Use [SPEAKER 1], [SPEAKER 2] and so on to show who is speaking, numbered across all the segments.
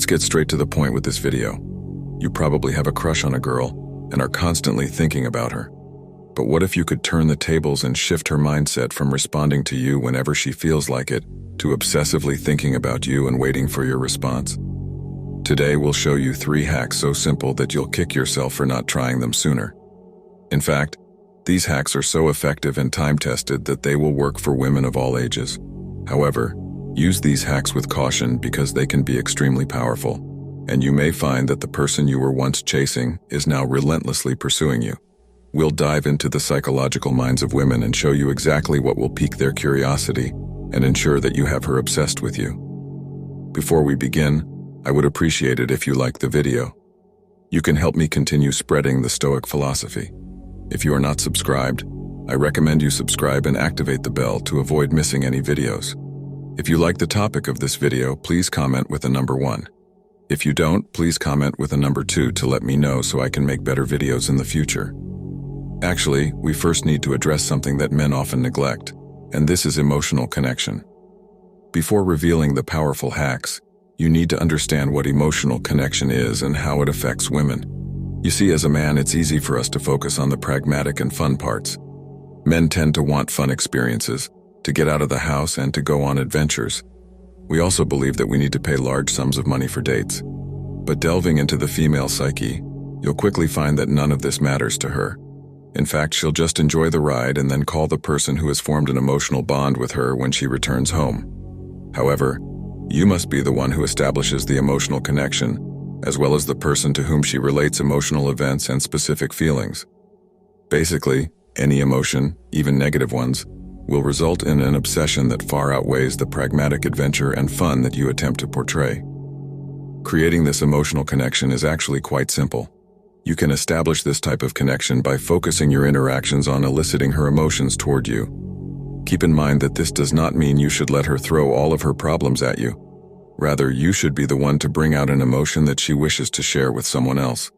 [SPEAKER 1] Let's get straight to the point with this video. You probably have a crush on a girl and are constantly thinking about her. But what if you could turn the tables and shift her mindset from responding to you whenever she feels like it to obsessively thinking about you and waiting for your response? Today we'll show you 3 hacks so simple that you'll kick yourself for not trying them sooner. In fact, these hacks are so effective and time-tested that they will work for women of all ages. However, use these hacks with caution because they can be extremely powerful, and you may find that the person you were once chasing is now relentlessly pursuing you. We'll dive into the psychological minds of women and show you exactly what will pique their curiosity and ensure that you have her obsessed with you. Before we begin, I would appreciate it if you liked the video. You can help me continue spreading the Stoic philosophy. If you are not subscribed, I recommend you subscribe and activate the bell to avoid missing any videos. If you like the topic of this video, please comment with a number 1. If you don't, please comment with a number 2 to let me know so I can make better videos in the future. Actually, we first need to address something that men often neglect, and this is emotional connection. Before revealing the powerful hacks, you need to understand what emotional connection is and how it affects women. You see, as a man, it's easy for us to focus on the pragmatic and fun parts. Men tend to want fun experiences, to get out of the house and to go on adventures. We also believe that we need to pay large sums of money for dates. But delving into the female psyche, you'll quickly find that none of this matters to her. In fact, she'll just enjoy the ride and then call the person who has formed an emotional bond with her when she returns home. However, you must be the one who establishes the emotional connection, as well as the person to whom she relates emotional events and specific feelings. Basically, any emotion, even negative ones, will result in an obsession that far outweighs the pragmatic adventure and fun that you attempt to portray. Creating this emotional connection is actually quite simple. You can establish this type of connection by focusing your interactions on eliciting her emotions toward you. Keep in mind that this does not mean you should let her throw all of her problems at you. Rather, you should be the one to bring out an emotion that she wishes to share with someone else.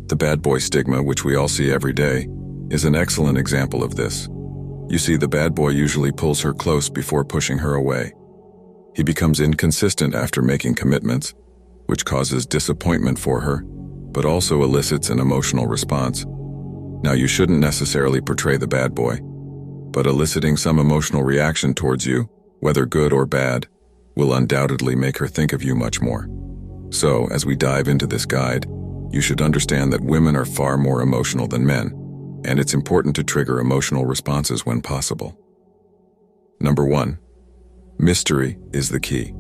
[SPEAKER 1] The bad boy stigma, which we all see every day, is an excellent example of this. You see, the bad boy usually pulls her close before pushing her away. He becomes inconsistent after making commitments, which causes disappointment for her, but also elicits an emotional response. Now, you shouldn't necessarily portray the bad boy, but eliciting some emotional reaction towards you, whether good or bad, will undoubtedly make her think of you much more. So, as we dive into this guide, you should understand that women are far more emotional than men, and it's important to trigger emotional responses when possible. Number 1. Mystery is the key.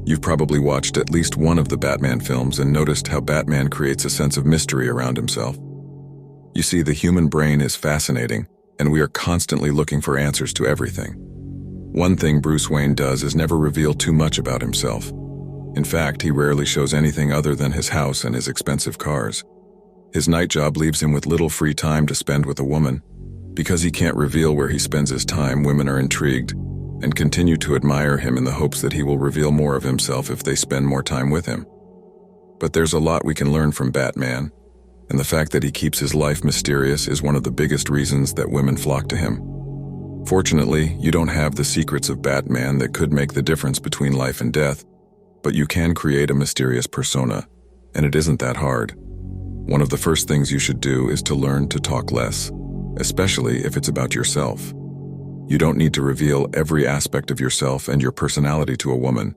[SPEAKER 1] You've probably watched at least one of the Batman films and noticed how Batman creates a sense of mystery around himself. You see, the human brain is fascinating, and we are constantly looking for answers to everything. One thing Bruce Wayne does is never reveal too much about himself. In fact, he rarely shows anything other than his house and his expensive cars. His night job leaves him with little free time to spend with a woman. Because he can't reveal where he spends his time, women are intrigued and continue to admire him in the hopes that he will reveal more of himself if they spend more time with him. But there's a lot we can learn from Batman, and the fact that he keeps his life mysterious is one of the biggest reasons that women flock to him. Fortunately, you don't have the secrets of Batman that could make the difference between life and death, but you can create a mysterious persona, and it isn't that hard. One of the first things you should do is to learn to talk less, especially if it's about yourself. You don't need to reveal every aspect of yourself and your personality to a woman,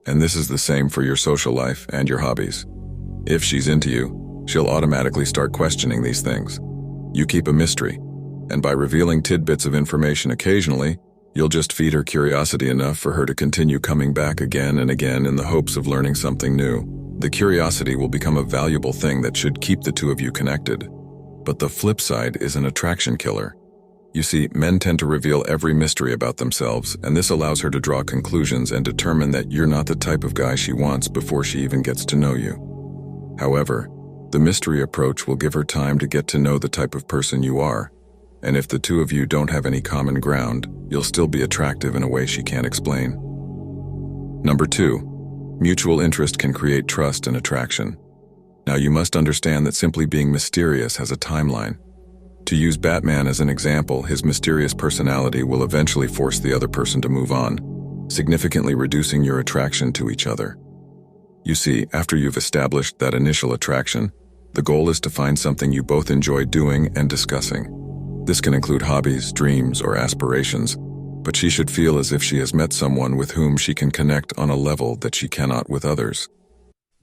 [SPEAKER 1] and this is the same for your social life and your hobbies. If she's into you, she'll automatically start questioning these things. You keep a mystery, and by revealing tidbits of information occasionally, you'll just feed her curiosity enough for her to continue coming back again and again in the hopes of learning something new. The curiosity will become a valuable thing that should keep the two of you connected. But the flip side is an attraction killer. You see, men tend to reveal every mystery about themselves, and this allows her to draw conclusions and determine that you're not the type of guy she wants before she even gets to know you. However, the mystery approach will give her time to get to know the type of person you are, and if the two of you don't have any common ground, you'll still be attractive in a way she can't explain. Number 2. Mutual interest can create trust and attraction. Now, you must understand that simply being mysterious has a timeline. To use Batman as an example, his mysterious personality will eventually force the other person to move on, significantly reducing your attraction to each other. You see, after you've established that initial attraction, the goal is to find something you both enjoy doing and discussing. This can include hobbies, dreams, or aspirations, but she should feel as if she has met someone with whom she can connect on a level that she cannot with others.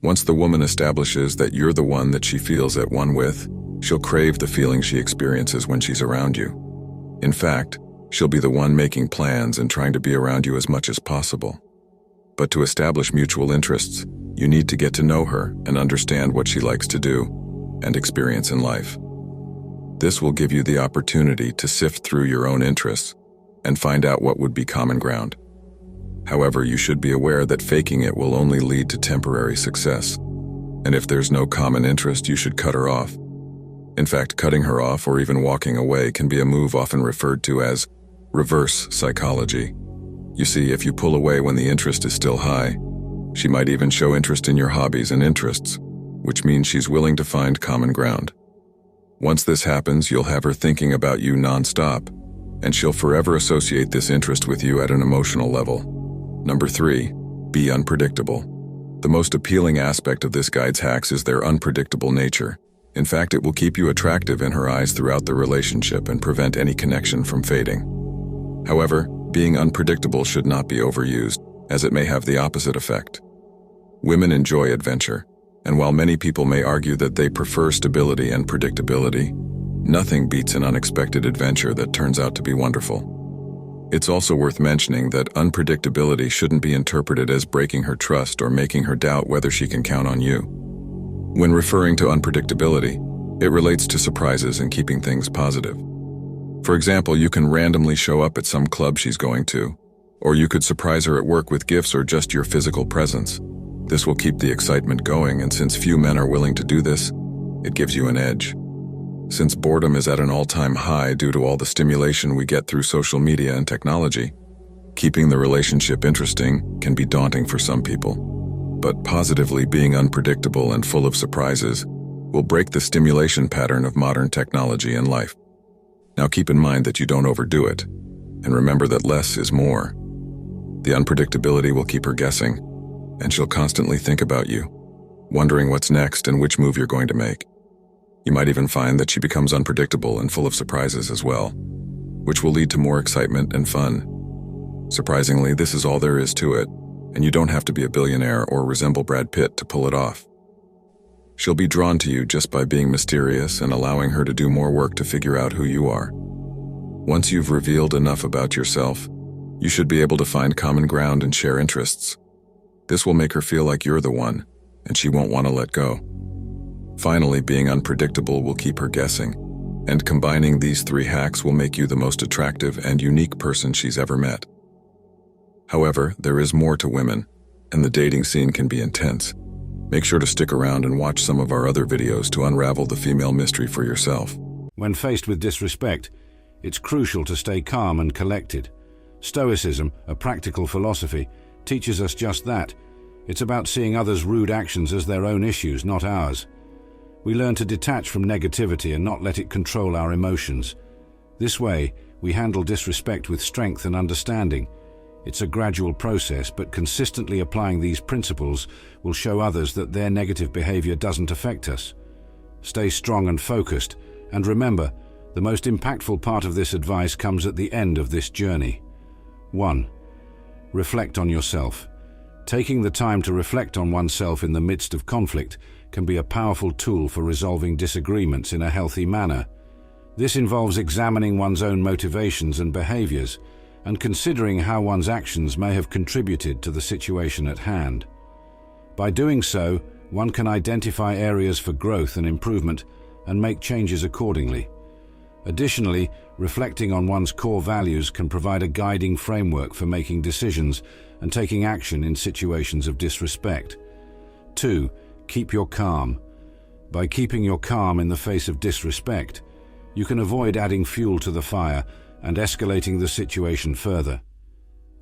[SPEAKER 1] Once the woman establishes that you're the one that she feels at one with, she'll crave the feeling she experiences when she's around you. In fact, she'll be the one making plans and trying to be around you as much as possible. But to establish mutual interests, you need to get to know her and understand what she likes to do and experience in life. This will give you the opportunity to sift through your own interests and find out what would be common ground. However, you should be aware that faking it will only lead to temporary success, and if there's no common interest, you should cut her off. In fact, cutting her off or even walking away can be a move often referred to as reverse psychology. You see, if you pull away when the interest is still high, she might even show interest in your hobbies and interests, which means she's willing to find common ground. Once this happens, you'll have her thinking about you nonstop, and she'll forever associate this interest with you at an emotional level. Number 3, be unpredictable. The most appealing aspect of this guide's hacks is their unpredictable nature. In fact, it will keep you attractive in her eyes throughout the relationship and prevent any connection from fading. However, being unpredictable should not be overused, as it may have the opposite effect. Women enjoy adventure, and while many people may argue that they prefer stability and predictability, nothing beats an unexpected adventure that turns out to be wonderful. It's also worth mentioning that unpredictability shouldn't be interpreted as breaking her trust or making her doubt whether she can count on you. When referring to unpredictability, it relates to surprises and keeping things positive. For example, you can randomly show up at some club she's going to, or you could surprise her at work with gifts or just your physical presence. This will keep the excitement going, and since few men are willing to do this, it gives you an edge. Since boredom is at an all-time high due to all the stimulation we get through social media and technology, keeping the relationship interesting can be daunting for some people. But positively being unpredictable and full of surprises will break the stimulation pattern of modern technology and life. Now keep in mind that you don't overdo it, and remember that less is more. The unpredictability will keep her guessing, and she'll constantly think about you, wondering what's next and which move you're going to make. You might even find that she becomes unpredictable and full of surprises as well, which will lead to more excitement and fun. Surprisingly, this is all there is to it, and you don't have to be a billionaire or resemble Brad Pitt to pull it off. She'll be drawn to you just by being mysterious and allowing her to do more work to figure out who you are. Once you've revealed enough about yourself, you should be able to find common ground and share interests. This will make her feel like you're the one, and she won't want to let go. Finally, being unpredictable will keep her guessing, and combining these 3 hacks will make you the most attractive and unique person she's ever met. However, there is more to women, and the dating scene can be intense. Make sure to stick around and watch some of our other videos to unravel the female mystery for yourself.
[SPEAKER 2] When faced with disrespect, it's crucial to stay calm and collected. Stoicism, a practical philosophy, teaches us just that. It's about seeing others' rude actions as their own issues, not ours. We learn to detach from negativity and not let it control our emotions. This way, we handle disrespect with strength and understanding. It's a gradual process, but consistently applying these principles will show others that their negative behavior doesn't affect us. Stay strong and focused, and remember, the most impactful part of this advice comes at the end of this journey. 1. Reflect on yourself. Taking the time to reflect on oneself in the midst of conflict can be a powerful tool for resolving disagreements in a healthy manner. This involves examining one's own motivations and behaviors, and considering how one's actions may have contributed to the situation at hand. By doing so, one can identify areas for growth and improvement and make changes accordingly. Additionally, reflecting on one's core values can provide a guiding framework for making decisions and taking action in situations of disrespect. 2. Keep your calm. By keeping your calm in the face of disrespect, you can avoid adding fuel to the fire and escalating the situation further.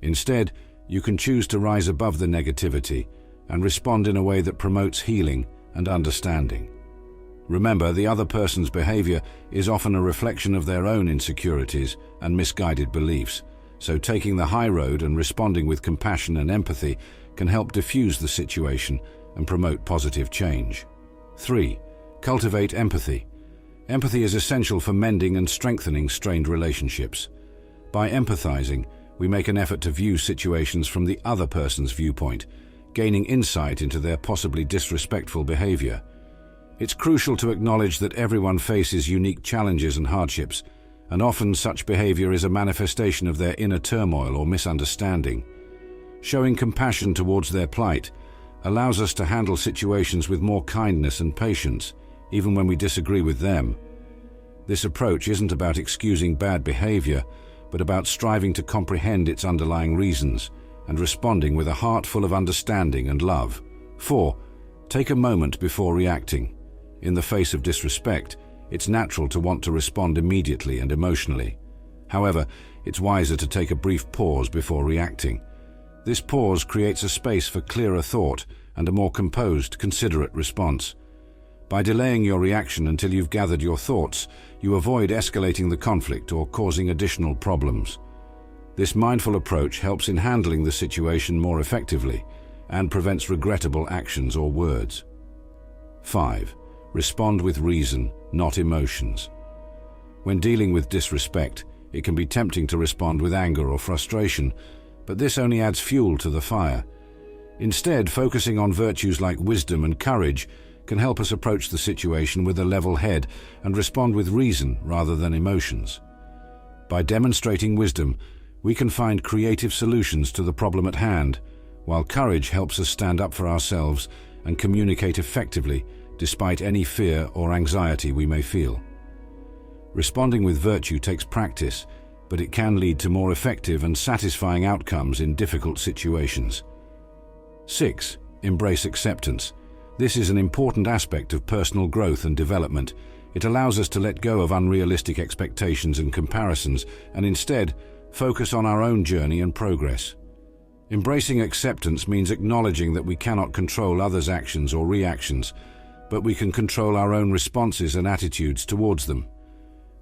[SPEAKER 2] Instead, you can choose to rise above the negativity and respond in a way that promotes healing and understanding. Remember, the other person's behavior is often a reflection of their own insecurities and misguided beliefs, so taking the high road and responding with compassion and empathy can help diffuse the situation and promote positive change. 3. Cultivate empathy. Empathy is essential for mending and strengthening strained relationships. By empathizing, we make an effort to view situations from the other person's viewpoint, gaining insight into their possibly disrespectful behavior. It's crucial to acknowledge that everyone faces unique challenges and hardships, and often such behavior is a manifestation of their inner turmoil or misunderstanding. Showing compassion towards their plight allows us to handle situations with more kindness and patience, even when we disagree with them. This approach isn't about excusing bad behavior, but about striving to comprehend its underlying reasons and responding with a heart full of understanding and love. 4. Take a moment before reacting. In the face of disrespect, it's natural to want to respond immediately and emotionally. However, it's wiser to take a brief pause before reacting. This pause creates a space for clearer thought and a more composed, considerate response. By delaying your reaction until you've gathered your thoughts, you avoid escalating the conflict or causing additional problems. This mindful approach helps in handling the situation more effectively and prevents regrettable actions or words. 5. Respond with reason, not emotions. When dealing with disrespect, it can be tempting to respond with anger or frustration, but this only adds fuel to the fire. Instead, focusing on virtues like wisdom and courage can help us approach the situation with a level head and respond with reason rather than emotions. By demonstrating wisdom, we can find creative solutions to the problem at hand, while courage helps us stand up for ourselves and communicate effectively despite any fear or anxiety we may feel. Responding with virtue takes practice, but it can lead to more effective and satisfying outcomes in difficult situations. 6. Embrace acceptance. This is an important aspect of personal growth and development. It allows us to let go of unrealistic expectations and comparisons and instead focus on our own journey and progress. Embracing acceptance means acknowledging that we cannot control others' actions or reactions, but we can control our own responses and attitudes towards them.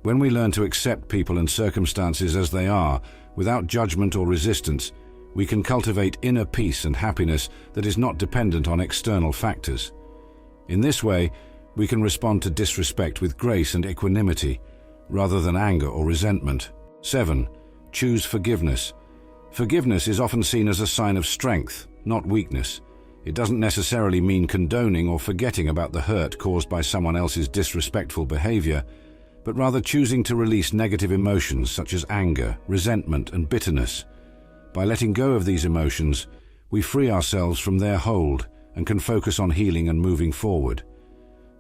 [SPEAKER 2] When we learn to accept people and circumstances as they are, without judgment or resistance, we can cultivate inner peace and happiness that is not dependent on external factors. In this way, we can respond to disrespect with grace and equanimity, rather than anger or resentment. 7. Choose forgiveness. Forgiveness is often seen as a sign of strength, not weakness. It doesn't necessarily mean condoning or forgetting about the hurt caused by someone else's disrespectful behavior, but rather choosing to release negative emotions such as anger, resentment, and bitterness. By letting go of these emotions, we free ourselves from their hold and can focus on healing and moving forward.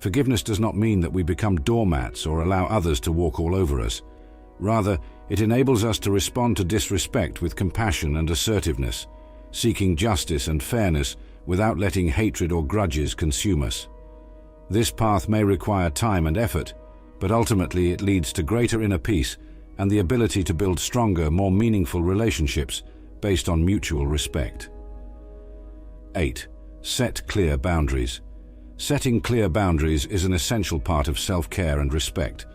[SPEAKER 2] Forgiveness does not mean that we become doormats or allow others to walk all over us. Rather, it enables us to respond to disrespect with compassion and assertiveness, seeking justice and fairness without letting hatred or grudges consume us. This path may require time and effort, but ultimately it leads to greater inner peace and the ability to build stronger, more meaningful relationships based on mutual respect. 8. Set clear boundaries. Setting clear boundaries is an essential part of self-care and respect.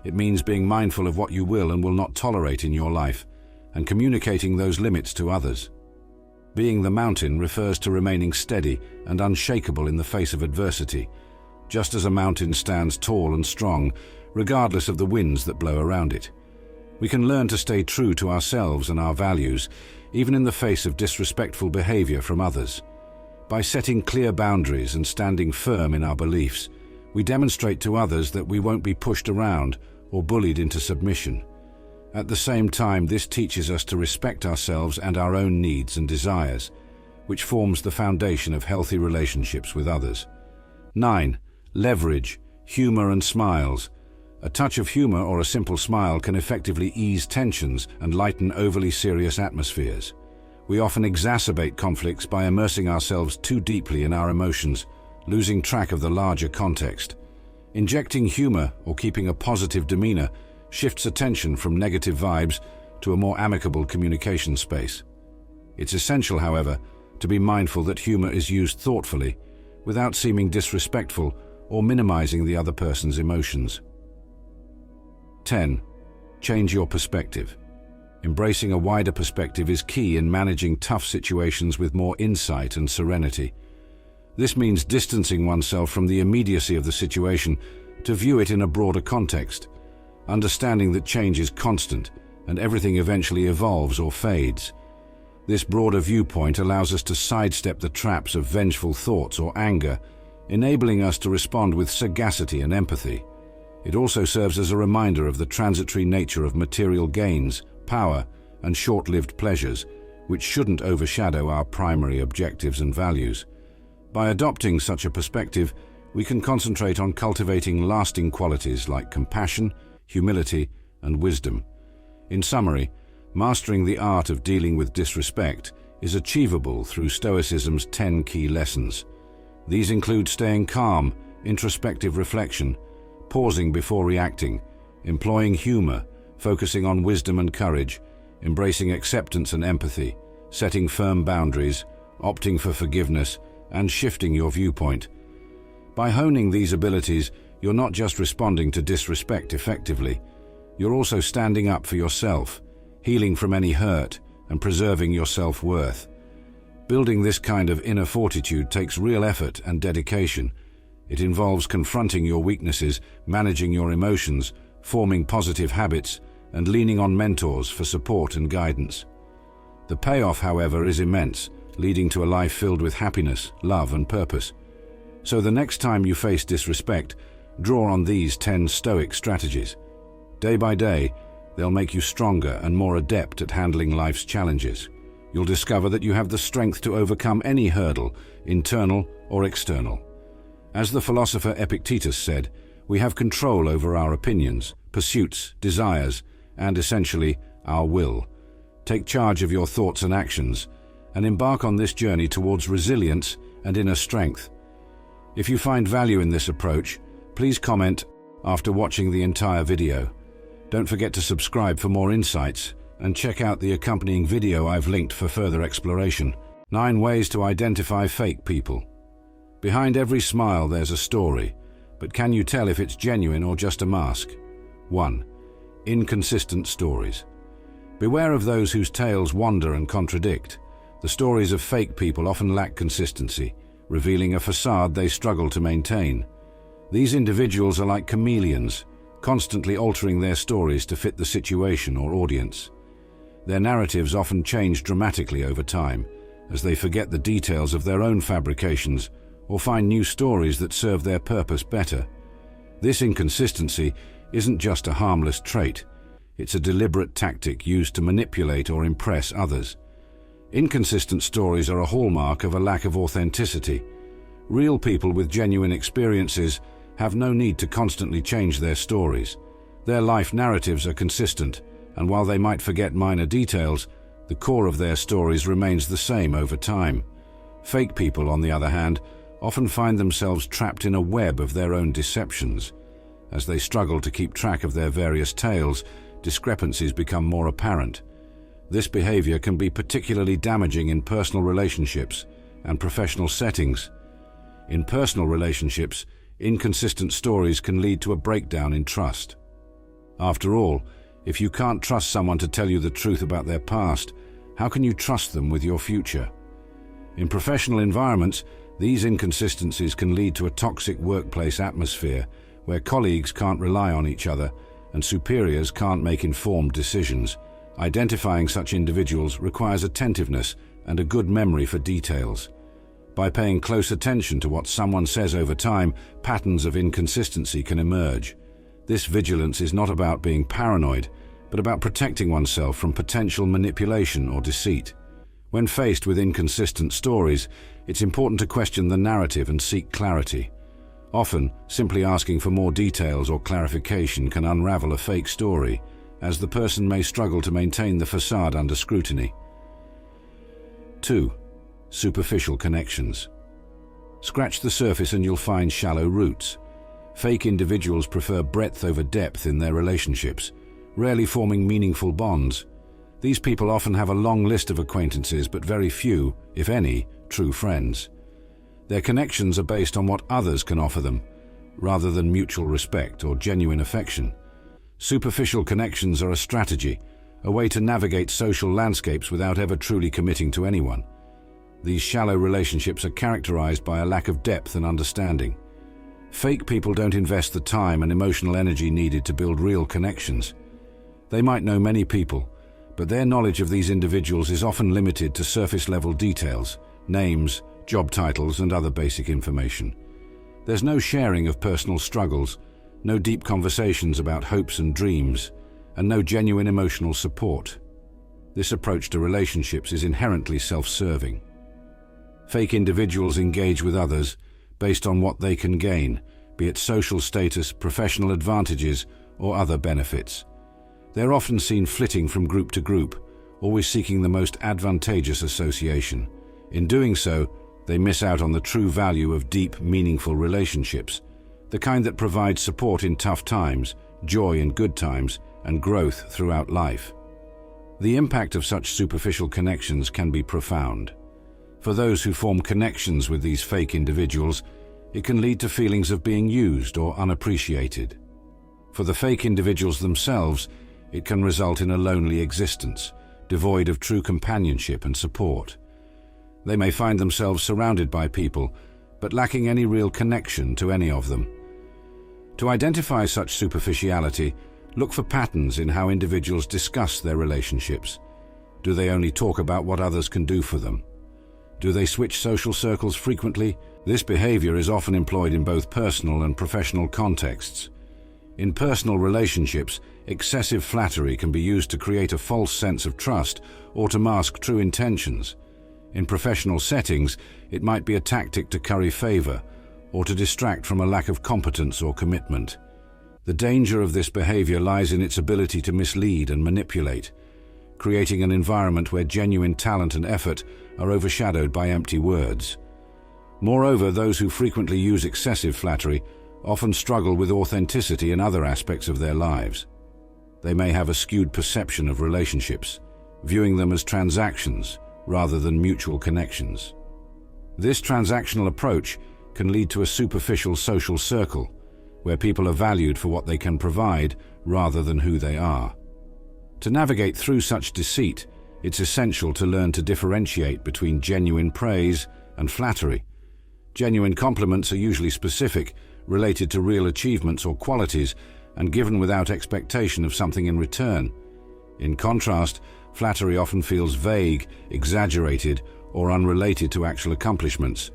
[SPEAKER 2] It means being mindful of what you will and will not tolerate in your life, and communicating those limits to others. Being the mountain refers to remaining steady and unshakable in the face of adversity, just as a mountain stands tall and strong, regardless of the winds that blow around it. We can learn to stay true to ourselves and our values, even in the face of disrespectful behavior from others. By setting clear boundaries and standing firm in our beliefs, we demonstrate to others that we won't be pushed around or bullied into submission. At the same time, this teaches us to respect ourselves and our own needs and desires, which forms the foundation of healthy relationships with others. 9. Leverage, humor and smiles. A touch of humor or a simple smile can effectively ease tensions and lighten overly serious atmospheres. We often exacerbate conflicts by immersing ourselves too deeply in our emotions, losing track of the larger context. Injecting humor or keeping a positive demeanor shifts attention from negative vibes to a more amicable communication space. It's essential, however, to be mindful that humor is used thoughtfully, without seeming disrespectful or minimizing the other person's emotions. 10. Change your perspective. Embracing a wider perspective is key in managing tough situations with more insight and serenity. This means distancing oneself from the immediacy of the situation to view it in a broader context, understanding that change is constant and everything eventually evolves or fades. This broader viewpoint allows us to sidestep the traps of vengeful thoughts or anger, enabling us to respond with sagacity and empathy. It also serves as a reminder of the transitory nature of material gains, power, and short-lived pleasures, which shouldn't overshadow our primary objectives and values. By adopting such a perspective, we can concentrate on cultivating lasting qualities like compassion, humility, and wisdom. In summary, mastering the art of dealing with disrespect is achievable through Stoicism's 10 key lessons. These include staying calm, introspective reflection, pausing before reacting, employing humor, focusing on wisdom and courage, embracing acceptance and empathy, setting firm boundaries, opting for forgiveness, and shifting your viewpoint. By honing these abilities, you're not just responding to disrespect effectively, you're also standing up for yourself, healing from any hurt, and preserving your self-worth. Building this kind of inner fortitude takes real effort and dedication. It involves confronting your weaknesses, managing your emotions, forming positive habits, and leaning on mentors for support and guidance. The payoff, however, is immense, leading to a life filled with happiness, love, and purpose. So the next time you face disrespect, draw on these 10 Stoic strategies. Day by day, they'll make you stronger and more adept at handling life's challenges. You'll discover that you have the strength to overcome any hurdle, internal or external. As the philosopher Epictetus said, we have control over our opinions, pursuits, desires, and essentially, our will. Take charge of your thoughts and actions, and embark on this journey towards resilience and inner strength. If you find value in this approach, please comment after watching the entire video. Don't forget to subscribe for more insights, and check out the accompanying video I've linked for further exploration. 9 ways to identify fake people. Behind every smile there's a story, but can you tell if it's genuine or just a mask? 1. Inconsistent stories. Beware of those whose tales wander and contradict. The stories of fake people often lack consistency, revealing a facade they struggle to maintain. These individuals are like chameleons, constantly altering their stories to fit the situation or audience. Their narratives often change dramatically over time, as they forget the details of their own fabrications or find new stories that serve their purpose better. This inconsistency isn't just a harmless trait, it's a deliberate tactic used to manipulate or impress others. Inconsistent stories are a hallmark of a lack of authenticity. Real people with genuine experiences have no need to constantly change their stories. Their life narratives are consistent, and while they might forget minor details, the core of their stories remains the same over time. Fake people, on the other hand, often find themselves trapped in a web of their own deceptions. As they struggle to keep track of their various tales, discrepancies become more apparent. This behavior can be particularly damaging in personal relationships and professional settings. In personal relationships, inconsistent stories can lead to a breakdown in trust. After all, if you can't trust someone to tell you the truth about their past, how can you trust them with your future? In professional environments, these inconsistencies can lead to a toxic workplace atmosphere where colleagues can't rely on each other and superiors can't make informed decisions. Identifying such individuals requires attentiveness and a good memory for details. By paying close attention to what someone says over time, patterns of inconsistency can emerge. This vigilance is not about being paranoid, but about protecting oneself from potential manipulation or deceit. When faced with inconsistent stories, it's important to question the narrative and seek clarity. Often, simply asking for more details or clarification can unravel a fake story, as the person may struggle to maintain the facade under scrutiny. 2. Superficial connections. Scratch the surface and you'll find shallow roots. Fake individuals prefer breadth over depth in their relationships, rarely forming meaningful bonds. These people often have a long list of acquaintances but very few, if any, true friends. Their connections are based on what others can offer them, rather than mutual respect or genuine affection. Superficial connections are a strategy, a way to navigate social landscapes without ever truly committing to anyone. These shallow relationships are characterized by a lack of depth and understanding. Fake people don't invest the time and emotional energy needed to build real connections. They might know many people, but their knowledge of these individuals is often limited to surface-level details, names, job titles, and other basic information. There's no sharing of personal struggles, no deep conversations about hopes and dreams, and no genuine emotional support. This approach to relationships is inherently self-serving. Fake individuals engage with others based on what they can gain, be it social status, professional advantages, or other benefits. They're often seen flitting from group to group, always seeking the most advantageous association. In doing so, they miss out on the true value of deep, meaningful relationships, the kind that provide support in tough times, joy in good times, and growth throughout life. The impact of such superficial connections can be profound. For those who form connections with these fake individuals, it can lead to feelings of being used or unappreciated. For the fake individuals themselves, it can result in a lonely existence, devoid of true companionship and support. They may find themselves surrounded by people, but lacking any real connection to any of them. To identify such superficiality, look for patterns in how individuals discuss their relationships. Do they only talk about what others can do for them? Do they switch social circles frequently? This behavior is often employed in both personal and professional contexts. In personal relationships, excessive flattery can be used to create a false sense of trust or to mask true intentions. In professional settings, it might be a tactic to curry favor or to distract from a lack of competence or commitment. The danger of this behavior lies in its ability to mislead and manipulate, creating an environment where genuine talent and effort are overshadowed by empty words. Moreover, those who frequently use excessive flattery often struggle with authenticity in other aspects of their lives. They may have a skewed perception of relationships, viewing them as transactions rather than mutual connections. This transactional approach can lead to a superficial social circle, where people are valued for what they can provide rather than who they are. To navigate through such deceit, it's essential to learn to differentiate between genuine praise and flattery. Genuine compliments are usually specific, related to real achievements or qualities, and given without expectation of something in return. In contrast, flattery often feels vague, exaggerated, or unrelated to actual accomplishments.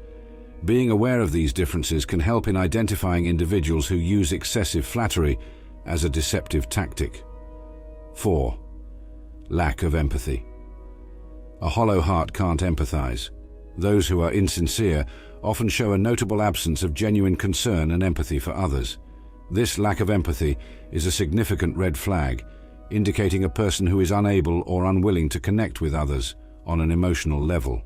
[SPEAKER 2] Being aware of these differences can help in identifying individuals who use excessive flattery as a deceptive tactic. 4. Lack of empathy. A hollow heart can't empathize. Those who are insincere often show a notable absence of genuine concern and empathy for others. This lack of empathy is a significant red flag, indicating a person who is unable or unwilling to connect with others on an emotional level.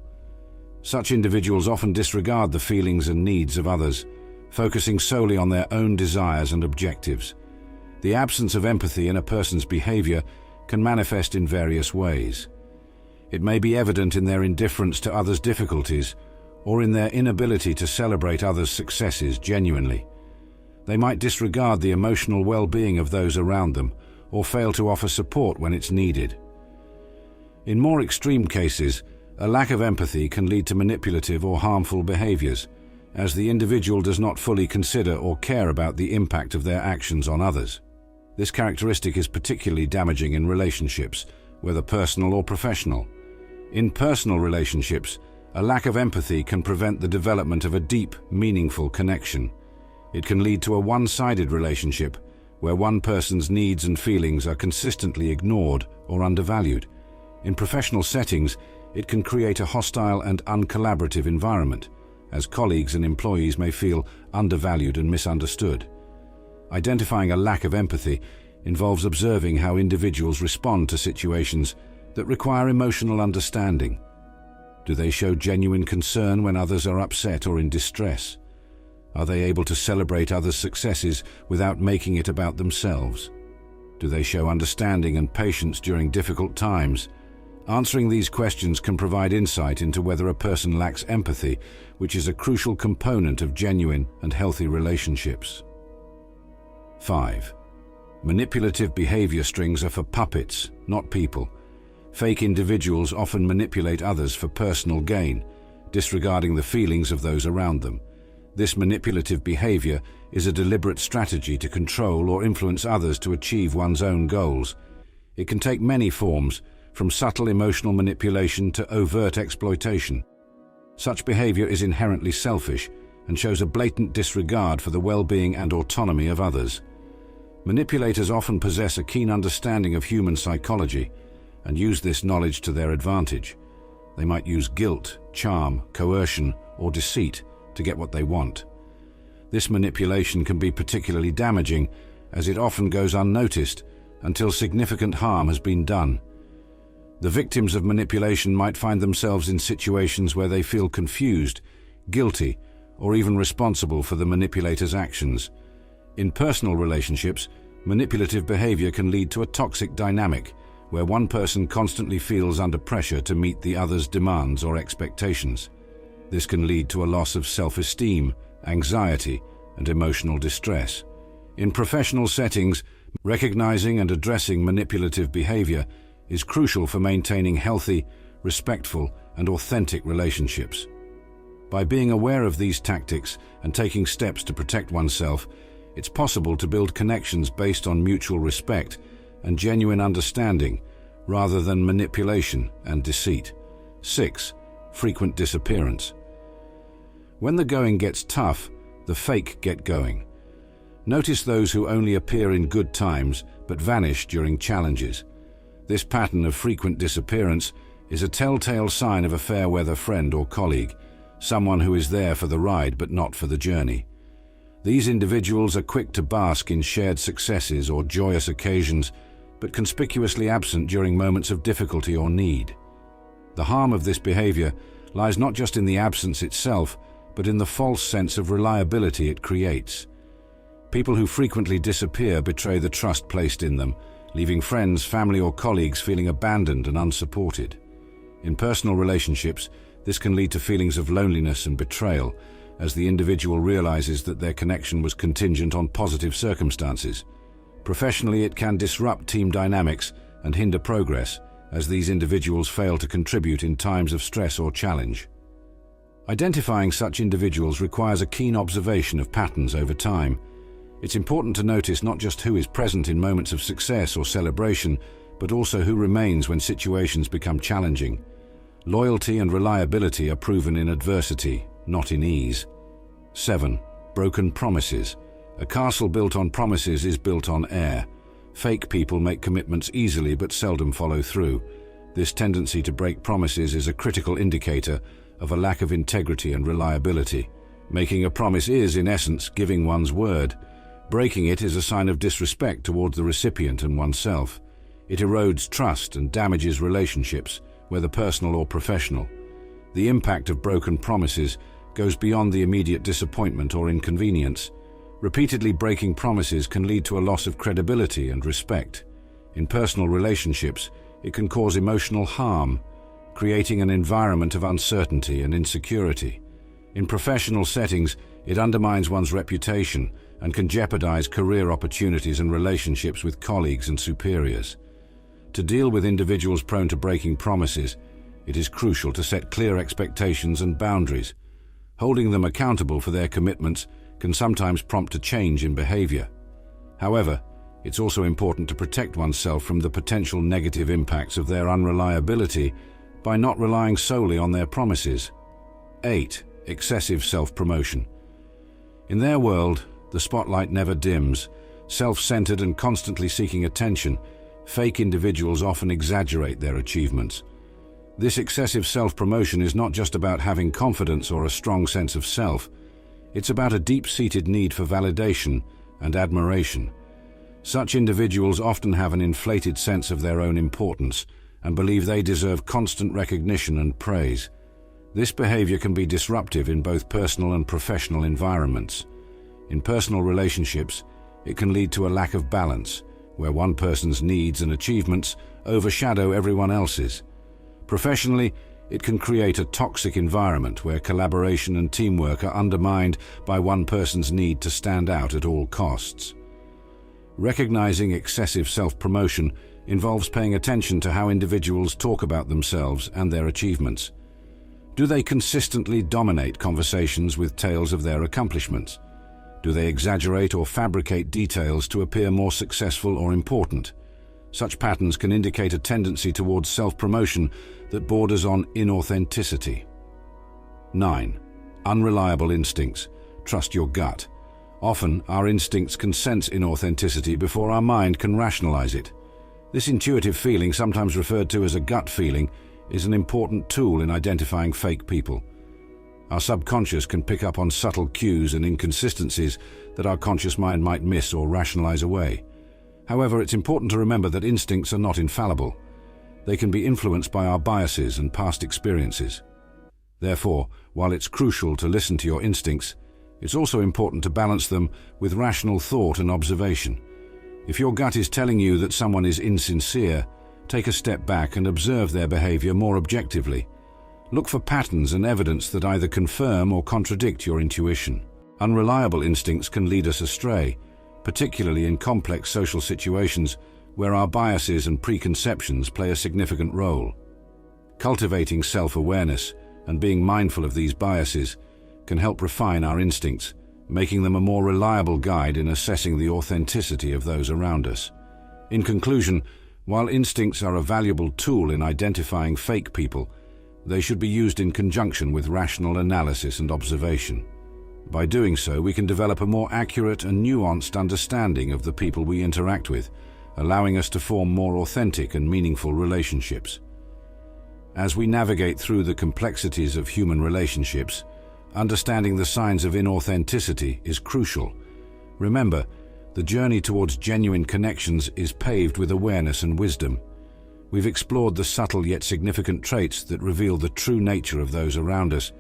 [SPEAKER 2] Such individuals often disregard the feelings and needs of others, focusing solely on their own desires and objectives. The absence of empathy in a person's behavior can manifest in various ways. It may be evident in their indifference to others' difficulties or in their inability to celebrate others' successes genuinely. They might disregard the emotional well-being of those around them or fail to offer support when it's needed. In more extreme cases, a lack of empathy can lead to manipulative or harmful behaviors, as the individual does not fully consider or care about the impact of their actions on others. This characteristic is particularly damaging in relationships, whether personal or professional. In personal relationships, a lack of empathy can prevent the development of a deep, meaningful connection. It can lead to a one-sided relationship, where one person's needs and feelings are consistently ignored or undervalued. In professional settings, it can create a hostile and uncollaborative environment, as colleagues and employees may feel undervalued and misunderstood. Identifying a lack of empathy involves observing how individuals respond to situations that require emotional understanding. Do they show genuine concern when others are upset or in distress? Are they able to celebrate others' successes without making it about themselves? Do they show understanding and patience during difficult times? Answering these questions can provide insight into whether a person lacks empathy, which is a crucial component of genuine and healthy relationships. 5. Manipulative behavior strings are for puppets, not people. Fake individuals often manipulate others for personal gain, disregarding the feelings of those around them. This manipulative behavior is a deliberate strategy to control or influence others to achieve one's own goals. It can take many forms, from subtle emotional manipulation to overt exploitation. Such behavior is inherently selfish and shows a blatant disregard for the well-being and autonomy of others. Manipulators often possess a keen understanding of human psychology and use this knowledge to their advantage. They might use guilt, charm, coercion, or deceit to get what they want. This manipulation can be particularly damaging, as it often goes unnoticed until significant harm has been done. The victims of manipulation might find themselves in situations where they feel confused, guilty, or even responsible for the manipulator's actions. In personal relationships, manipulative behavior can lead to a toxic dynamic, where one person constantly feels under pressure to meet the other's demands or expectations. This can lead to a loss of self-esteem, anxiety, and emotional distress. In professional settings, recognizing and addressing manipulative behavior is crucial for maintaining healthy, respectful, and authentic relationships. By being aware of these tactics and taking steps to protect oneself, it's possible to build connections based on mutual respect and genuine understanding, rather than manipulation and deceit. 6. Frequent disappearance. When the going gets tough, the fake get going. Notice those who only appear in good times but vanish during challenges. This pattern of frequent disappearance is a telltale sign of a fair-weather friend or colleague, someone who is there for the ride but not for the journey. These individuals are quick to bask in shared successes or joyous occasions, but conspicuously absent during moments of difficulty or need. The harm of this behavior lies not just in the absence itself, but in the false sense of reliability it creates. People who frequently disappear betray the trust placed in them, leaving friends, family, or colleagues feeling abandoned and unsupported. In personal relationships, this can lead to feelings of loneliness and betrayal, as the individual realizes that their connection was contingent on positive circumstances. Professionally, it can disrupt team dynamics and hinder progress, as these individuals fail to contribute in times of stress or challenge. Identifying such individuals requires a keen observation of patterns over time. It's important to notice not just who is present in moments of success or celebration, but also who remains when situations become challenging. Loyalty and reliability are proven in adversity, not in ease. 7. Broken promises. A castle built on promises is built on air. Fake people make commitments easily but seldom follow through. This tendency to break promises is a critical indicator of a lack of integrity and reliability. Making a promise is, in essence, giving one's word. Breaking it is a sign of disrespect towards the recipient and oneself. It erodes trust and damages relationships, whether personal or professional. The impact of broken promises goes beyond the immediate disappointment or inconvenience. Repeatedly breaking promises can lead to a loss of credibility and respect. In personal relationships, it can cause emotional harm, creating an environment of uncertainty and insecurity. In professional settings, it undermines one's reputation and can jeopardize career opportunities and relationships with colleagues and superiors. To deal with individuals prone to breaking promises, it is crucial to set clear expectations and boundaries. Holding them accountable for their commitments can sometimes prompt a change in behavior. However, it's also important to protect oneself from the potential negative impacts of their unreliability by not relying solely on their promises. 8. Excessive self-promotion. In their world, the spotlight never dims. Self-centered and constantly seeking attention, fake individuals often exaggerate their achievements. This excessive self-promotion is not just about having confidence or a strong sense of self. It's about a deep-seated need for validation and admiration. Such individuals often have an inflated sense of their own importance and believe they deserve constant recognition and praise. This behavior can be disruptive in both personal and professional environments. In personal relationships, it can lead to a lack of balance, where one person's needs and achievements overshadow everyone else's. Professionally, it can create a toxic environment where collaboration and teamwork are undermined by one person's need to stand out at all costs. Recognizing excessive self-promotion involves paying attention to how individuals talk about themselves and their achievements. Do they consistently dominate conversations with tales of their accomplishments? Do they exaggerate or fabricate details to appear more successful or important? Such patterns can indicate a tendency towards self-promotion that borders on inauthenticity. 9. Unreliable instincts. Trust your gut. Often, our instincts can sense inauthenticity before our mind can rationalize it. This intuitive feeling, sometimes referred to as a gut feeling, is an important tool in identifying fake people. Our subconscious can pick up on subtle cues and inconsistencies that our conscious mind might miss or rationalize away. However, it's important to remember that instincts are not infallible. They can be influenced by our biases and past experiences. Therefore, while it's crucial to listen to your instincts, it's also important to balance them with rational thought and observation. If your gut is telling you that someone is insincere, take a step back and observe their behavior more objectively. Look for patterns and evidence that either confirm or contradict your intuition. Unreliable instincts can lead us astray, particularly in complex social situations where our biases and preconceptions play a significant role. Cultivating self-awareness and being mindful of these biases can help refine our instincts, making them a more reliable guide in assessing the authenticity of those around us. In conclusion, while instincts are a valuable tool in identifying fake people, they should be used in conjunction with rational analysis and observation. By doing so, we can develop a more accurate and nuanced understanding of the people we interact with, allowing us to form more authentic and meaningful relationships. As we navigate through the complexities of human relationships, understanding the signs of inauthenticity is crucial. Remember, the journey towards genuine connections is paved with awareness and wisdom. We've explored the subtle yet significant traits that reveal the true nature of those around us.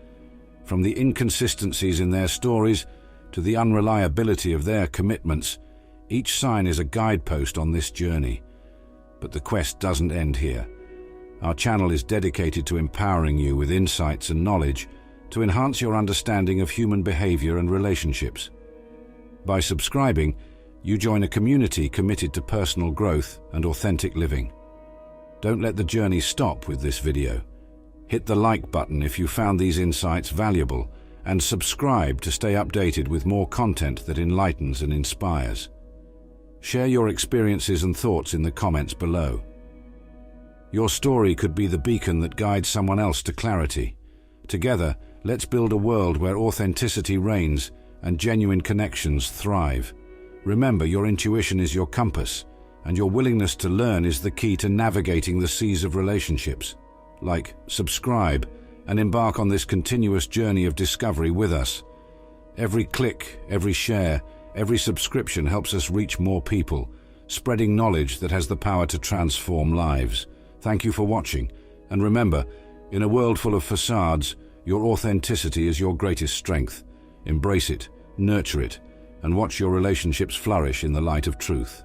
[SPEAKER 2] From the inconsistencies in their stories to the unreliability of their commitments, each sign is a guidepost on this journey. But the quest doesn't end here. Our channel is dedicated to empowering you with insights and knowledge to enhance your understanding of human behavior and relationships. By subscribing, you join a community committed to personal growth and authentic living. Don't let the journey stop with this video. Hit the like button if you found these insights valuable, and subscribe to stay updated with more content that enlightens and inspires. Share your experiences and thoughts in the comments below. Your story could be the beacon that guides someone else to clarity. Together, let's build a world where authenticity reigns and genuine connections thrive. Remember, your intuition is your compass, and your willingness to learn is the key to navigating the seas of relationships. Like, subscribe, and embark on this continuous journey of discovery with us. Every click, every share, every subscription helps us reach more people, spreading knowledge that has the power to transform lives. Thank you for watching, and remember, in a world full of facades, your authenticity is your greatest strength. Embrace it, nurture it, and watch your relationships flourish in the light of truth.